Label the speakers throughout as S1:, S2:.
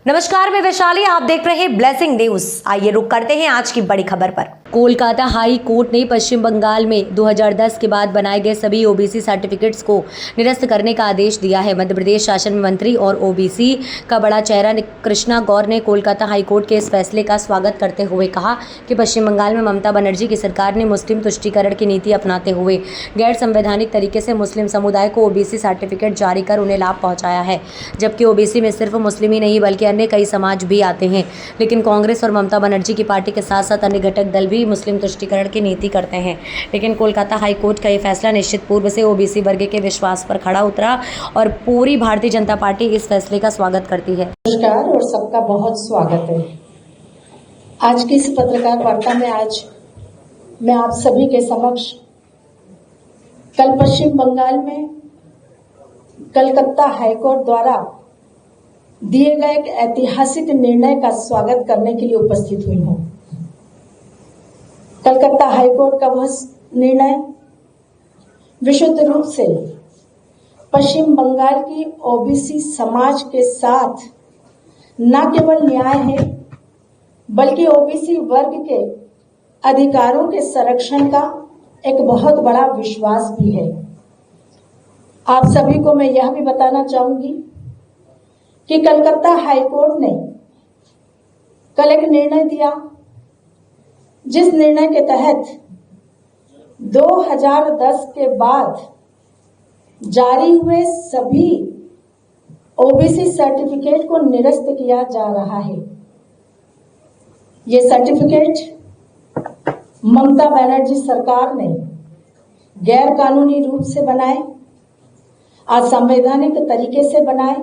S1: नमस्कार, मैं वैशाली, आप देख रहे हैं ब्लेसिंग न्यूज। आइए रुक करते हैं आज की बड़ी खबर पर। कोलकाता हाई कोर्ट ने पश्चिम बंगाल में 2010 के बाद बनाए गए सभी ओबीसी सर्टिफिकेट्स को निरस्त करने का आदेश दिया है। मध्य प्रदेश शासन मंत्री और ओबीसी का बड़ा चेहरा कृष्णा गौर ने कोलकाता हाई कोर्ट के इस फैसले का स्वागत करते हुए कहा कि पश्चिम बंगाल में ममता बनर्जी की सरकार ने मुस्लिम तुष्टीकरण की नीति अपनाते हुए गैर संवैधानिक तरीके से मुस्लिम समुदाय को ओबीसी सर्टिफिकेट जारी कर उन्हें लाभ पहुंचाया है। जबकि ओबीसी में सिर्फ मुस्लिम ही नहीं बल्कि अन्य कई समाज भी आते हैं, लेकिन कांग्रेस और ममता बनर्जी की पार्टी के साथ साथ अन्य घटक दल भी मुस्लिम तुष्टीकरण की नीति करते हैं। लेकिन कोलकाता हाई कोर्ट का यह फैसला निश्चित पूर्व से ओबीसी वर्ग के विश्वास पर खड़ा उतरा और पूरी भारतीय जनता पार्टी इस फैसले का स्वागत करती है।
S2: नमस्कार और सबका बहुत स्वागत है। आज की इस पत्रकार वार्ता में आज मैं आप सभी के समक्ष कल पश्चिम बंगाल में कलकत्ता हाईकोर्ट द्वारा दिए गए एक ऐतिहासिक निर्णय का स्वागत करने के लिए उपस्थित हुई हूं। कलकत्ता हाईकोर्ट का वह निर्णय विशुद्ध रूप से पश्चिम बंगाल की ओबीसी समाज के साथ न केवल न्याय है बल्कि ओबीसी वर्ग के अधिकारों के संरक्षण का एक बहुत बड़ा विश्वास भी है। आप सभी को मैं यह भी बताना चाहूंगी कि कलकत्ता हाईकोर्ट ने कल एक निर्णय दिया, जिस निर्णय के तहत 2010 के बाद जारी हुए सभी ओबीसी सर्टिफिकेट को निरस्त किया जा रहा है। ये सर्टिफिकेट ममता बनर्जी सरकार ने गैर कानूनी रूप से बनाए, असंवैधानिक तरीके से बनाए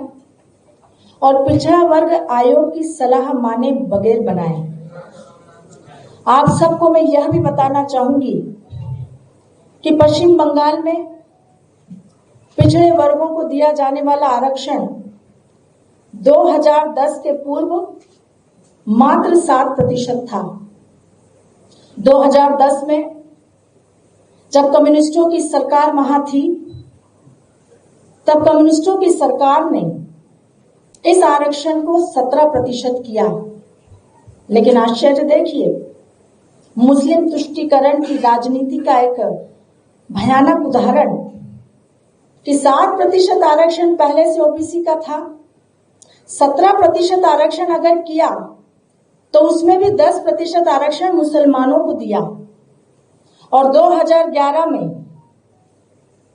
S2: और पिछड़ा वर्ग आयोग की सलाह माने बगैर बनाए। आप सबको मैं यह भी बताना चाहूंगी कि पश्चिम बंगाल में पिछड़े वर्गों को दिया जाने वाला आरक्षण 2010 के पूर्व मात्र 7% था। 2010 में जब कम्युनिस्टों की सरकार वहां थी, तब कम्युनिस्टों की सरकार ने इस आरक्षण को 17% किया। लेकिन आश्चर्य देखिए, मुस्लिम तुष्टीकरण की राजनीति का एक भयानक उदाहरण कि 7% आरक्षण पहले से ओबीसी का था, 17% आरक्षण अगर किया तो उसमें भी 10% आरक्षण मुसलमानों को दिया। और 2011 में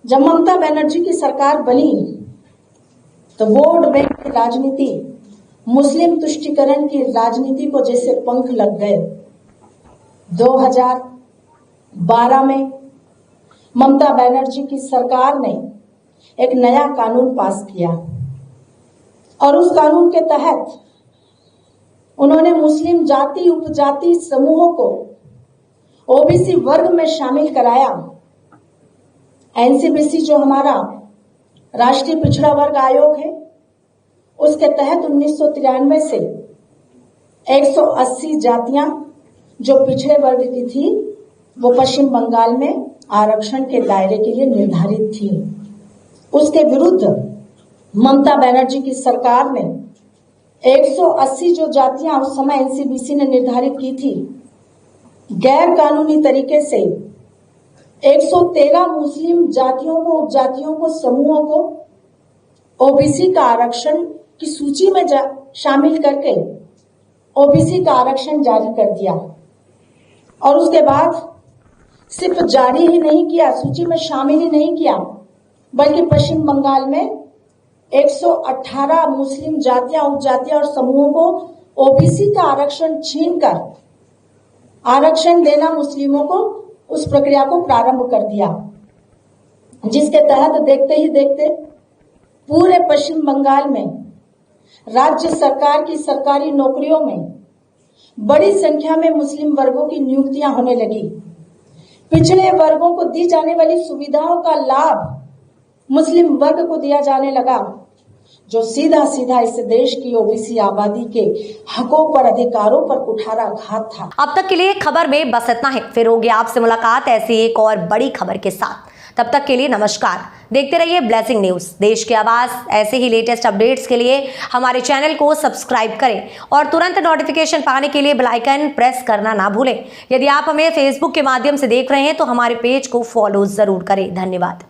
S2: जब ममता बनर्जी की सरकार बनी तो वोट बैंक की राजनीति, मुस्लिम तुष्टीकरण की राजनीति को जैसे पंख लग गए। 2012 में ममता बनर्जी की सरकार ने एक नया कानून पास किया और उस कानून के तहत उन्होंने मुस्लिम जाति उपजाति समूहों को ओबीसी वर्ग में शामिल कराया। एनसीबीसी जो हमारा राष्ट्रीय पिछड़ा वर्ग आयोग है, उसके तहत 1993 से 180 जातियां जो पिछड़े वर्ग की थी वो पश्चिम बंगाल में आरक्षण के दायरे के लिए निर्धारित थी। उसके विरुद्ध ममता बनर्जी की सरकार ने 180 जो जातियां उस समय एनसीबीसी ने निर्धारित की थी, गैर कानूनी तरीके से 113 मुस्लिम जातियों को, उपजातियों को, समूहों को ओबीसी का आरक्षण की सूची में शामिल करके ओबीसी का आरक्षण जारी कर दिया। और उसके बाद सिर्फ जारी ही नहीं किया, सूची में शामिल ही नहीं किया, बल्कि पश्चिम बंगाल में 118 मुस्लिम जातियां, उपजातियां और समूहों को ओबीसी का आरक्षण छीनकर आरक्षण देना मुस्लिमों को, उस प्रक्रिया को प्रारंभ कर दिया, जिसके तहत देखते ही देखते पूरे पश्चिम बंगाल में राज्य सरकार की सरकारी नौकरियों में बड़ी संख्या में मुस्लिम वर्गों की नियुक्तियां होने लगी। पिछड़े वर्गों को दी जाने वाली सुविधाओं का लाभ मुस्लिम वर्ग को दिया जाने लगा, जो सीधा सीधा इस देश की ओबीसी आबादी के हकों पर, अधिकारों पर कुठाराघात था।
S1: अब तक के लिए खबर में बस इतना है। फिर होगी आपसे मुलाकात ऐसी एक और बड़ी खबर के साथ। तब तक के लिए नमस्कार। देखते रहिए ब्लेसिंग न्यूज, देश की आवाज। ऐसे ही लेटेस्ट अपडेट्स के लिए हमारे चैनल को सब्सक्राइब करें और तुरंत नोटिफिकेशन पाने के लिए बेल आइकन प्रेस करना ना भूलें। यदि आप हमें फेसबुक के माध्यम से देख रहे हैं तो हमारे पेज को फॉलो जरूर करें। धन्यवाद।